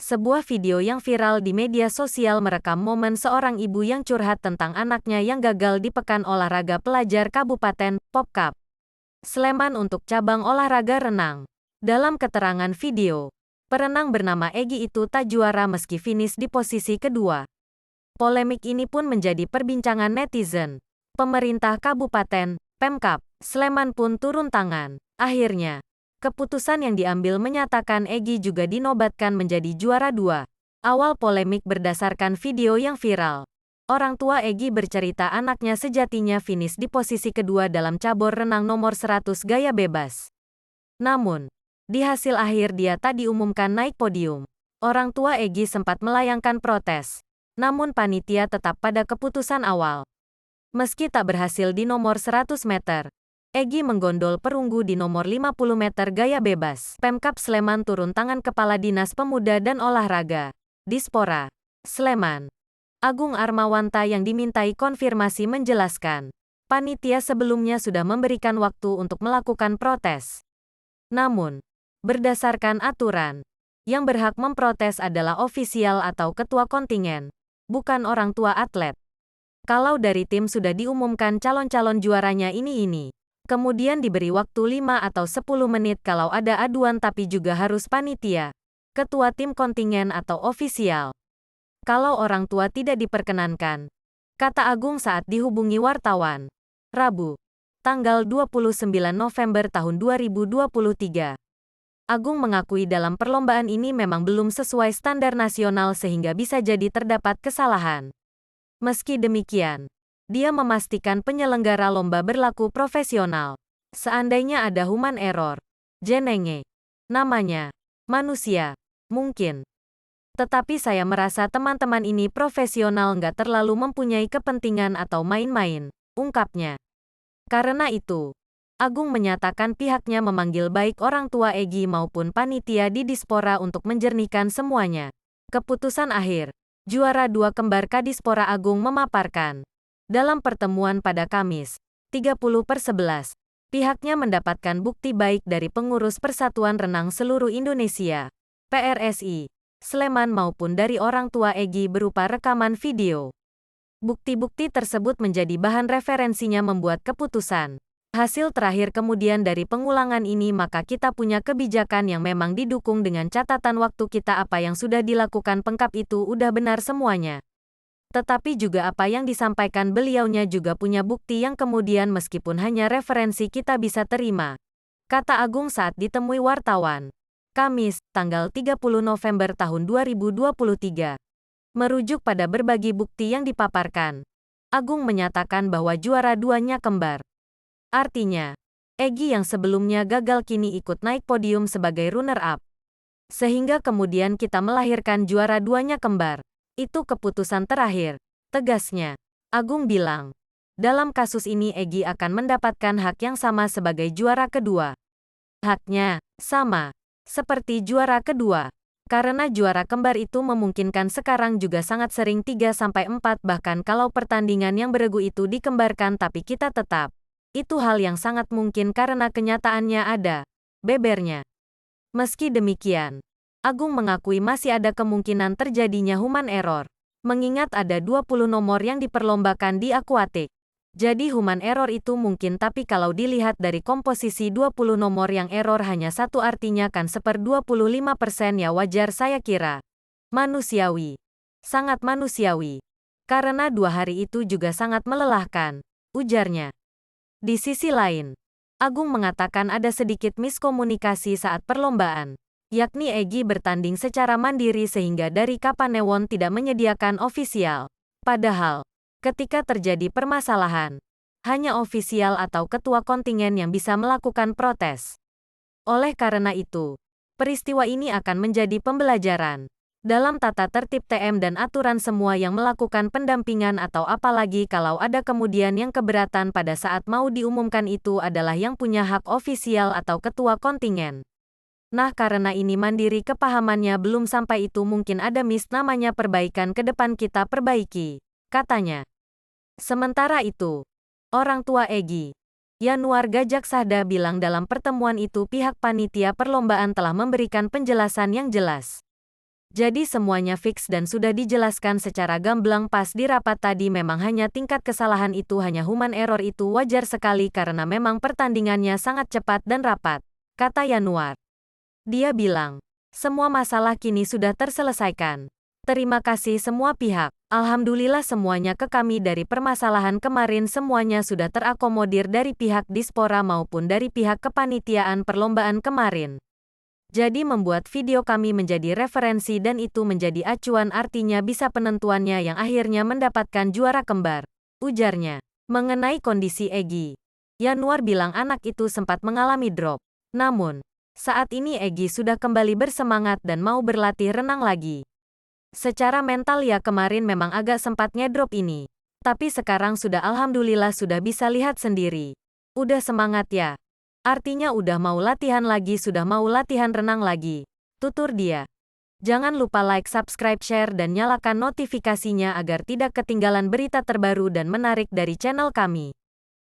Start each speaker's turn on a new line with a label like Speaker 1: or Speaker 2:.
Speaker 1: Sebuah video yang viral di media sosial merekam momen seorang ibu yang curhat tentang anaknya yang gagal di Pekan Olahraga Pelajar Kabupaten Popkap Sleman untuk cabang olahraga renang. Dalam keterangan video, perenang bernama Egy itu tak juara meski finish di posisi kedua. Polemik ini pun menjadi perbincangan netizen. Pemerintah Kabupaten Pemkap Sleman pun turun tangan. Akhirnya, keputusan yang diambil menyatakan Egy juga dinobatkan menjadi juara 2. Awal polemik berdasarkan video yang viral. Orang tua Egy bercerita anaknya sejatinya finish di posisi kedua dalam cabur renang nomor 100 gaya bebas. Namun, di hasil akhir dia tak diumumkan naik podium. Orang tua Egy sempat melayangkan protes. Namun panitia tetap pada keputusan awal. Meski tak berhasil di nomor 100 meter, Egy menggondol perunggu di nomor 50 meter gaya bebas. Pemkap Sleman turun tangan Kepala Dinas Pemuda dan Olahraga, Dispora, Sleman, Agung Armawanta yang dimintai konfirmasi menjelaskan, panitia sebelumnya sudah memberikan waktu untuk melakukan protes. Namun, berdasarkan aturan, yang berhak memprotes adalah ofisial atau ketua kontingen, bukan orang tua atlet. Kalau dari tim sudah diumumkan calon-calon juaranya ini. Kemudian diberi waktu 5 atau 10 menit kalau ada aduan tapi juga harus panitia, ketua tim kontingen atau ofisial. Kalau orang tua tidak diperkenankan, kata Agung saat dihubungi wartawan. Rabu, tanggal 29 November tahun 2023. Agung mengakui dalam perlombaan ini memang belum sesuai standar nasional sehingga bisa jadi terdapat kesalahan. Meski demikian, dia memastikan penyelenggara lomba berlaku profesional. Seandainya ada human error, jenenge, namanya, manusia, mungkin. Tetapi saya merasa teman-teman ini profesional nggak terlalu mempunyai kepentingan atau main-main, ungkapnya. Karena itu, Agung menyatakan pihaknya memanggil baik orang tua Egy maupun panitia di Dispora untuk menjernihkan semuanya. Keputusan akhir, juara 2 kembar Kadispora Agung memaparkan. Dalam pertemuan pada Kamis, 30/11, pihaknya mendapatkan bukti baik dari pengurus Persatuan Renang Seluruh Indonesia, PRSI, Sleman maupun dari orang tua Egy berupa rekaman video. Bukti-bukti tersebut menjadi bahan referensinya membuat keputusan. Hasil terakhir kemudian dari pengulangan ini maka kita punya kebijakan yang memang didukung dengan catatan waktu kita apa yang sudah dilakukan Pemkap itu udah benar semuanya. Tetapi juga apa yang disampaikan beliaunya juga punya bukti yang kemudian meskipun hanya referensi kita bisa terima. Kata Agung saat ditemui wartawan. Kamis, tanggal 30 November tahun 2023. Merujuk pada berbagi bukti yang dipaparkan, Agung menyatakan bahwa juara 2-nya kembar. Artinya, Egy yang sebelumnya gagal kini ikut naik podium sebagai runner-up. Sehingga kemudian kita melahirkan juara 2-nya kembar. Itu keputusan terakhir, tegasnya. Agung bilang, dalam kasus ini Egy akan mendapatkan hak yang sama sebagai juara kedua. Haknya sama seperti juara kedua. Karena juara kembar itu memungkinkan sekarang juga sangat sering 3-4 bahkan kalau pertandingan yang beregu itu dikembarkan tapi kita tetap. Itu hal yang sangat mungkin karena kenyataannya ada, bebernya. Meski demikian, Agung mengakui masih ada kemungkinan terjadinya human error, mengingat ada 20 nomor yang diperlombakan di akuatik. Jadi human error itu mungkin tapi kalau dilihat dari komposisi 20 nomor yang error hanya satu artinya kan 25% ya wajar saya kira. Manusiawi. Sangat manusiawi. Karena 2 hari itu juga sangat melelahkan, ujarnya. Di sisi lain, Agung mengatakan ada sedikit miskomunikasi saat perlombaan. Yakni Egy bertanding secara mandiri sehingga dari Kapanewon tidak menyediakan ofisial. Padahal, ketika terjadi permasalahan, hanya ofisial atau ketua kontingen yang bisa melakukan protes. Oleh karena itu, peristiwa ini akan menjadi pembelajaran dalam tata tertib TM dan aturan semua yang melakukan pendampingan atau apalagi kalau ada kemudian yang keberatan pada saat mau diumumkan itu adalah yang punya hak ofisial atau ketua kontingen. Nah karena ini mandiri kepahamannya belum sampai itu mungkin ada namanya perbaikan ke depan kita perbaiki, katanya. Sementara itu, orang tua Egy, Yanuar Gajaksada bilang dalam pertemuan itu pihak panitia perlombaan telah memberikan penjelasan yang jelas. Jadi semuanya fix dan sudah dijelaskan secara gamblang pas di rapat tadi, memang hanya tingkat kesalahan itu, hanya human error, itu wajar sekali karena memang pertandingannya sangat cepat dan rapat, kata Yanuar. Dia bilang, semua masalah kini sudah terselesaikan. Terima kasih semua pihak. Alhamdulillah semuanya ke kami dari permasalahan kemarin semuanya sudah terakomodir dari pihak Dispora maupun dari pihak kepanitiaan perlombaan kemarin. Jadi membuat video kami menjadi referensi dan itu menjadi acuan, artinya bisa penentuannya yang akhirnya mendapatkan juara kembar, ujarnya. Mengenai kondisi Egy, Yanuar bilang anak itu sempat mengalami drop. Namun, saat ini Egy sudah kembali bersemangat dan mau berlatih renang lagi. Secara mental ya kemarin memang agak sempat ngedrop ini. Tapi sekarang sudah alhamdulillah sudah bisa lihat sendiri. Udah semangat ya. Artinya udah mau latihan lagi, sudah mau latihan renang lagi, tutur dia. Jangan lupa like, subscribe, share, dan nyalakan notifikasinya agar tidak ketinggalan berita terbaru dan menarik dari channel kami.